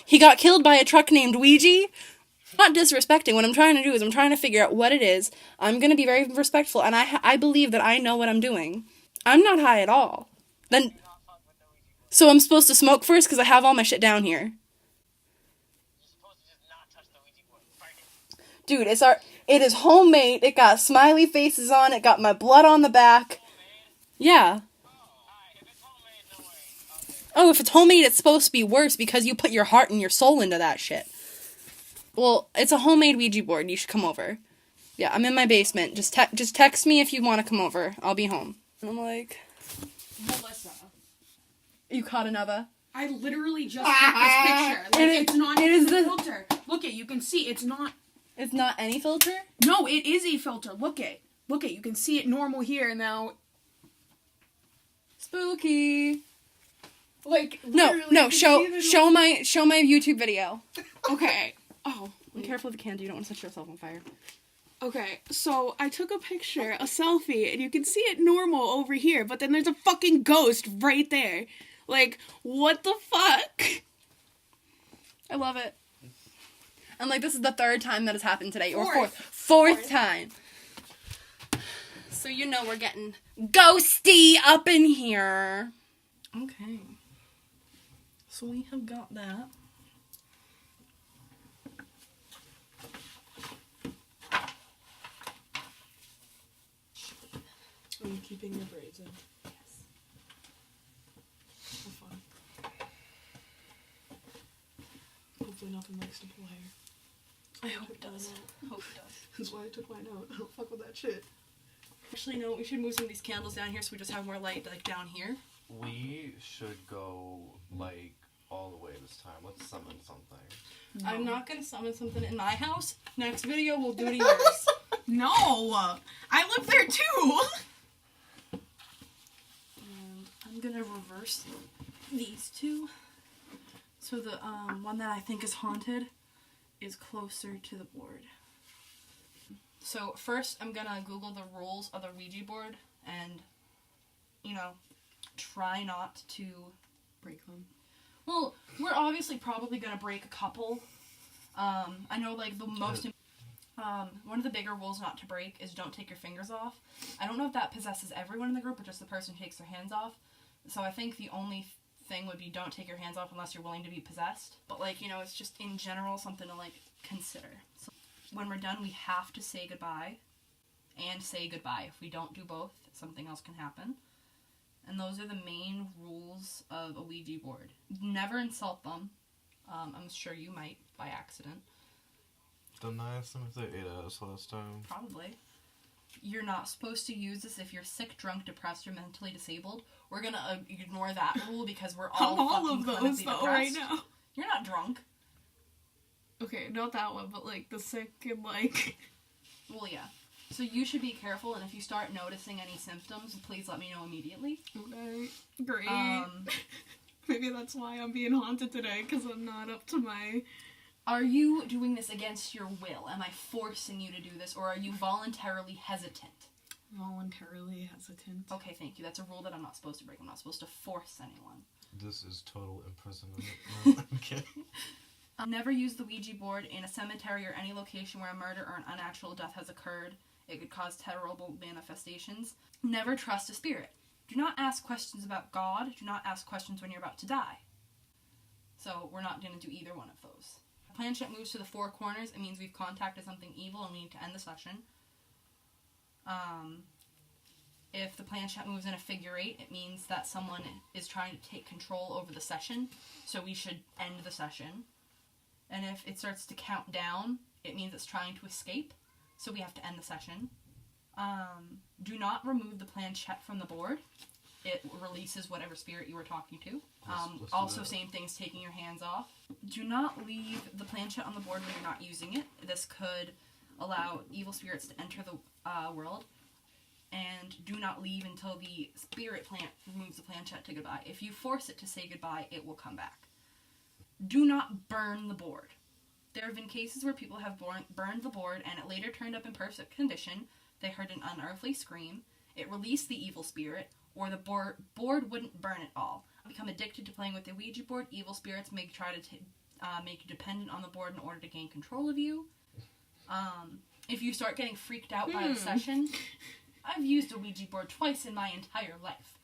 He got killed by a truck named Ouija. Not disrespecting. What I'm trying to do is I'm trying to figure out what it is. I'm going to be very respectful, and I believe that I know what I'm doing. I'm not high at all. Then, so I'm supposed to smoke first because I have all my shit down here. Dude, it is homemade. It got smiley faces on it. Got my blood on the back. Yeah. Oh, if it's homemade, it's supposed to be worse because you put your heart and your soul into that shit. Well, it's a homemade Ouija board. You should come over. Yeah, I'm in my basement. Just text me if you want to come over. I'll be home. And I'm like, Melissa, you caught another? I literally just took this picture. Like, it's not even a filter. Look it, you can see it's not. It's not any filter? No, it is a filter. Look it. You can see it normal here now. Spooky. Like No. Show my YouTube video. Okay. Oh, Be careful with the candle. You don't want to set yourself on fire. okay. So I took a picture, a selfie, and you can see it normal over here, but then there's a fucking ghost right there. Like, what the fuck? I love it. And like this is the third time that has happened today, or Fourth. fourth time. So you know we're getting ghosty up in here. Okay. So we have got that. Are you keeping your braids in? Yes. Have fun. Hopefully nothing likes to pull hair. I hope it does. Hope it does. That's why I took mine out. I don't fuck with that shit. Actually, no, we should move some of these candles down here so we just have more light, like, down here. We should go, like, all the way this time. Let's summon something. No. I'm not gonna summon something in my house. Next video, we'll do it in yours. No! I live there too! And I'm gonna reverse these two. So the one that I think is haunted is closer to the board. So first I'm gonna Google the rules of the Ouija board and, you know, try not to Break them. Well, we're obviously probably gonna break a couple. I know like the most one of the bigger rules not to break is don't take your fingers off. I don't know if that possesses everyone in the group or just the person who takes their hands off. So I think the only thing would be don't take your hands off unless you're willing to be possessed. But like, you know, it's just in general something to like consider. So when we're done, we have to say goodbye and say goodbye. If we don't do both, something else can happen. And those are the main rules of a Ouija board. Never insult them. I'm sure you might by accident. Didn't I ask them if they ate us last time? Probably. You're not supposed to use this if you're sick, drunk, depressed, or mentally disabled. We're gonna ignore that rule because we're all fucking of those clinically though depressed. right now. You're not drunk. Okay, not that one, but like the sick and like... Well, yeah. So you should be careful, and if you start noticing any symptoms, please let me know immediately. Okay, great. Maybe that's why I'm being haunted today, because I'm not up to my... Are you doing this against your will? Am I forcing you to do this, or are you voluntarily hesitant? Voluntarily hesitant. Okay, thank you. That's a rule that I'm not supposed to break. I'm not supposed to force anyone. This is total imprisonment. No, I'm kidding. Never use the Ouija board in a cemetery or any location where a murder or an unnatural death has occurred. It could cause terrible manifestations. Never trust a spirit. Do not ask questions about God. Do not ask questions when you're about to die. So we're not going to do either one of those. If the planchette moves to the four corners, it means we've contacted something evil and we need to end the session. If the planchette moves in a figure eight, it means that someone is trying to take control over the session, so we should end the session. And if it starts to count down, it means it's trying to escape, so we have to end the session. Do not remove the planchette from the board. It releases whatever spirit you were talking to. Let's Also, same things, taking your hands off. Do not leave the planchette on the board when you're not using it. This could allow evil spirits to enter the world. And do not leave until the spirit plant removes the planchette to goodbye. If you force it to say goodbye, it will come back. Do not burn the board. There have been cases where people have burned the board and it later turned up in perfect condition. They heard an unearthly scream. It released the evil spirit, or the board wouldn't burn at all. Become addicted to playing with the Ouija board. Evil spirits may try to make you dependent on the board in order to gain control of you. If you start getting freaked out by a session, I've used a Ouija board twice in my entire life.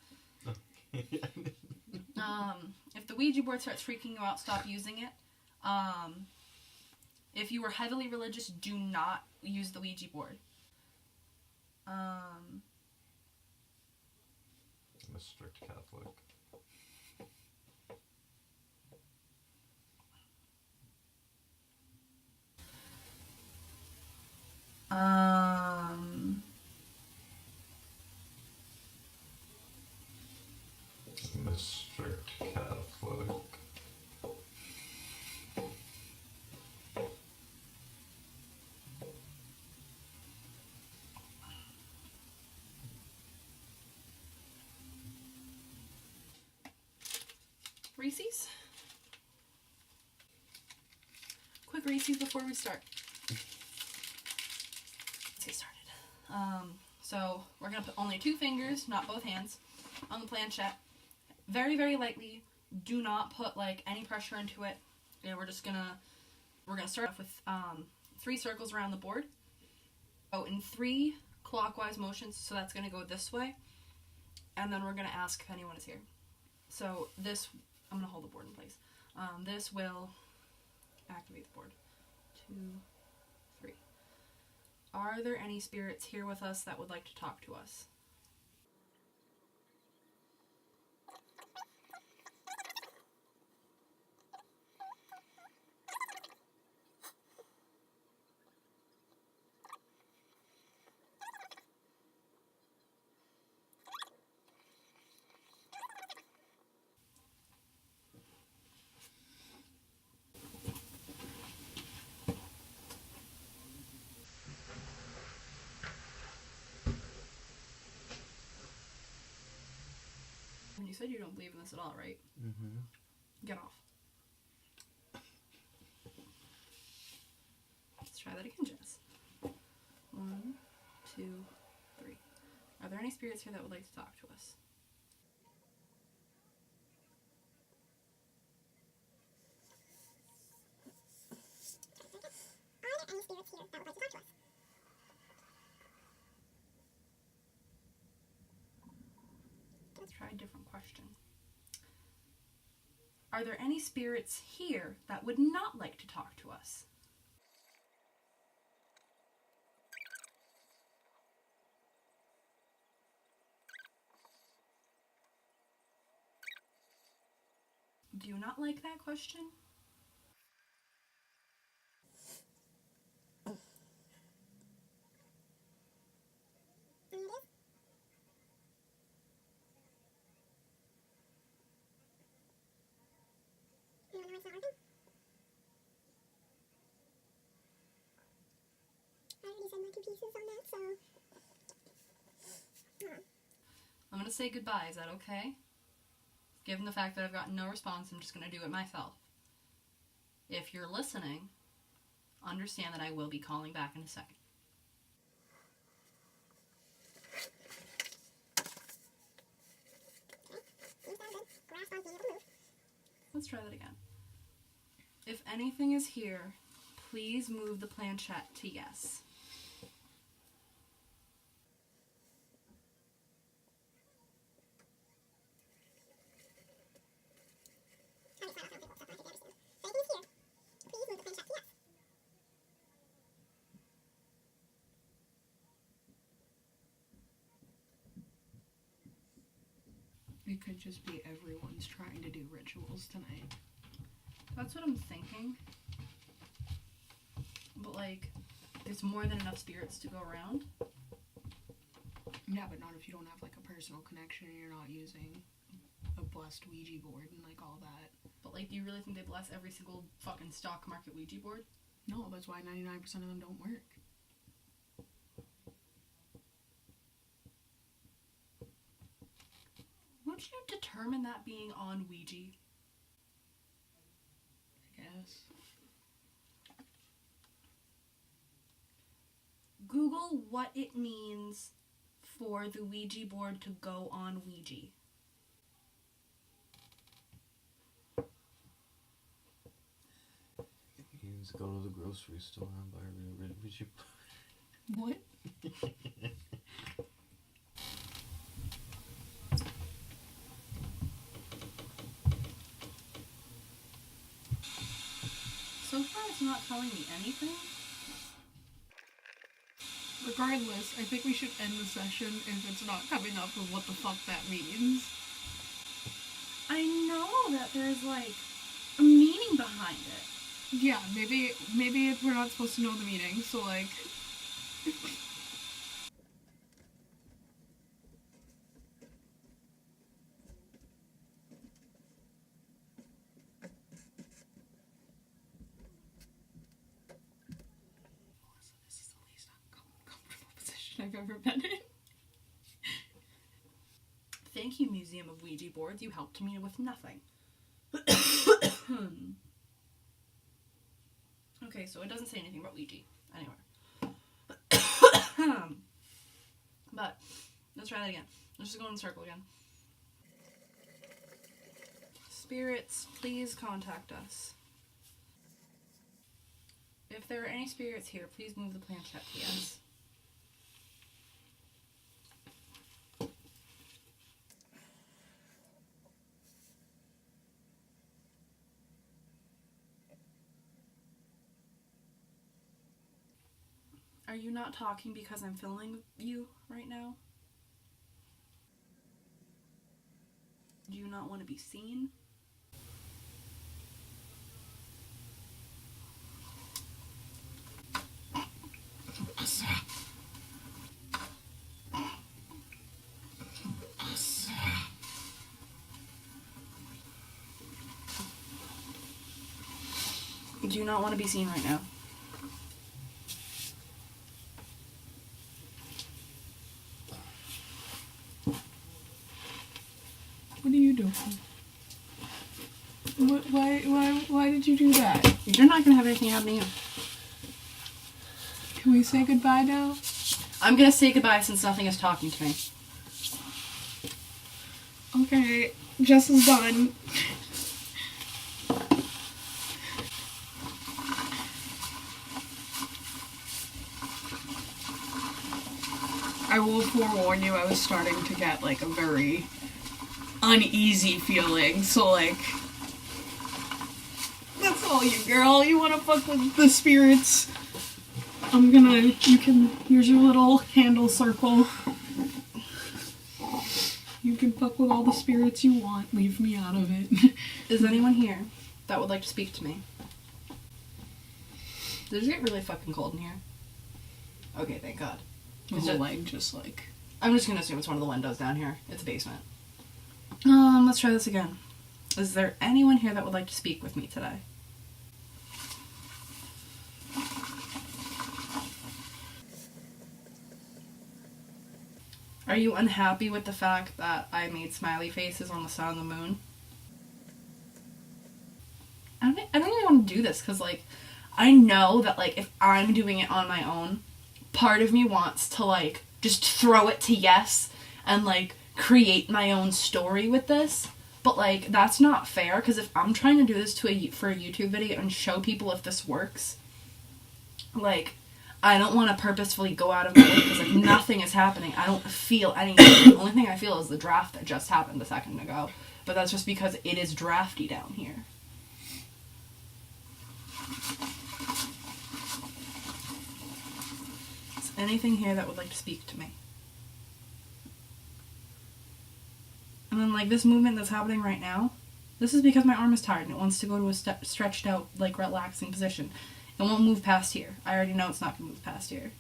If the Ouija board starts freaking you out, stop using it. If you were heavily religious, do not use the Ouija board. I'm a strict Catholic. I'm a strict Catholic. Reese's? Quick Reese's before we start. Let's get started. So we're going to put only 2 fingers, not both hands, on the planchette. Very, very lightly. Do not put, like, any pressure into it. Okay, we're gonna start off with 3 circles around the board. Oh, in 3 clockwise motions, so that's gonna go this way. And then we're gonna ask if anyone is here. So this, I'm gonna hold the board in place. This will activate the board. 2, 3. Are there any spirits here with us that would like to talk to us? You said you don't believe in this at all, right? Mm-hmm. Get off. Let's try that again, Jess. 1, 2, 3. Are there any spirits here that would like to talk to us? Are there any spirits here that would like to talk to us? Let's try a different question. Are there any spirits here that would not like to talk to us? Do you not like that question? I'm going to say goodbye. Is that okay? Given the fact that I've gotten no response, I'm just going to do it myself. If you're listening, understand that I will be calling back in a second. Let's try that again. If anything is here, please move the planchette to yes. It could just be everyone's trying to do rituals tonight. That's what I'm thinking. But, like, there's more than enough spirits to go around. Yeah, but not if you don't have, like, a personal connection and you're not using a blessed Ouija board and, like, all that. But, like, do you really think they bless every single fucking stock market Ouija board? No, that's why 99% of them don't work. Won't you determine that being on Ouija? I guess. Google what it means for the Ouija board to go on Ouija. to go to the grocery store and buy a Ouija board. What? So far, it's not telling me anything. Regardless, I think we should end the session if it's not coming up with what the fuck that means. I know that there's, like, a meaning behind it. Yeah, maybe we're not supposed to know the meaning, so, like... This is the least uncomfortable position I've ever been in. Thank you, Museum of Ouija Boards. You helped me with nothing. Okay, so it doesn't say anything about Ouija anywhere. But, let's try that again. Let's just go in the circle again. Spirits, please contact us. If there are any spirits here, please move the planchette to yes. Are you not talking because I'm filming you right now? Do you not want to be seen? Do you not want to be seen right now? What are you doing? Why did you do that? You're not gonna have anything happen to you. Can we say goodbye now? I'm gonna say goodbye since nothing is talking to me. Okay, Jess is done. I will forewarn you, I was starting to get, like, a very uneasy feeling, so, like... That's all you, girl. You wanna fuck with the spirits? Here's your little handle circle. You can fuck with all the spirits you want. Leave me out of it. Is anyone here that would like to speak to me? Does it get really fucking cold in here? Okay, thank God. The whole leg just like... I'm just gonna assume it's one of the windows down here. It's a basement. Let's try this again. Is there anyone here that would like to speak with me today? Are you unhappy with the fact that I made smiley faces on the sun and the moon? I don't really want to do this because, like, I know that, like, if I'm doing it on my own, part of me wants to, like, just throw it to yes and, like, create my own story with this. But, like, that's not fair because if I'm trying to do this for a YouTube video and show people if this works, like... I don't want to purposefully go out of my way because, like, nothing is happening. I don't feel anything. The only thing I feel is the draft that just happened a second ago. But that's just because it is drafty down here. Is anything here that would like to speak to me? And then, like, this movement that's happening right now, this is because my arm is tired and it wants to go to a stretched out, like, relaxing position. It won't move past here. I already know it's not going to move past here.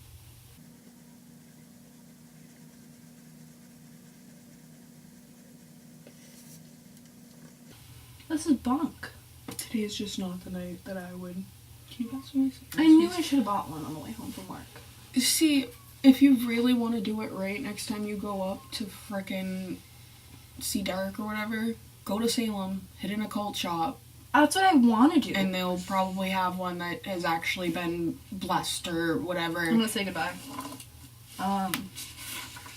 This is bunk. Today is just not the night that I would... Can you pass me? I knew I should have bought one on the way home from work. See, if you really want to do it right, next time you go up to frickin' See Dark or whatever, go to Salem, hit an occult shop. That's what I want to do. And they'll probably have one that has actually been blessed or whatever. I'm gonna say goodbye.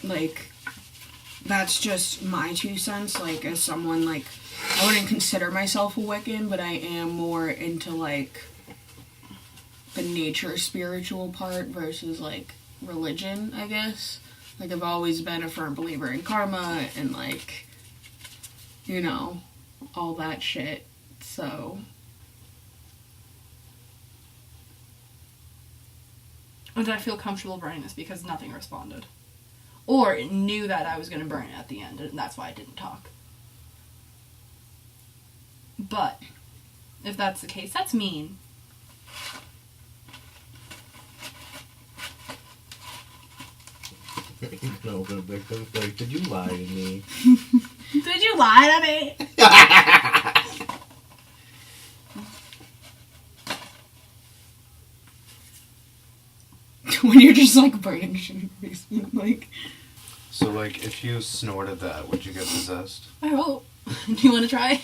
Like, that's just my 2 cents. Like, as someone, like, I wouldn't consider myself a Wiccan, but I am more into, like, the nature spiritual part versus like religion, I guess. Like I've always been a firm believer in karma and like, you know, all that shit. So And I feel comfortable burning this because nothing responded. Or it knew that I was going to burn it at the end, and that's why I didn't talk. But, if that's the case, that's mean. No, the victim's like, did you lie to me? Did you lie to me? when you're just like burning shit in the basement, like. So, like, if you snorted that, would you get possessed? I hope. Do you want to try?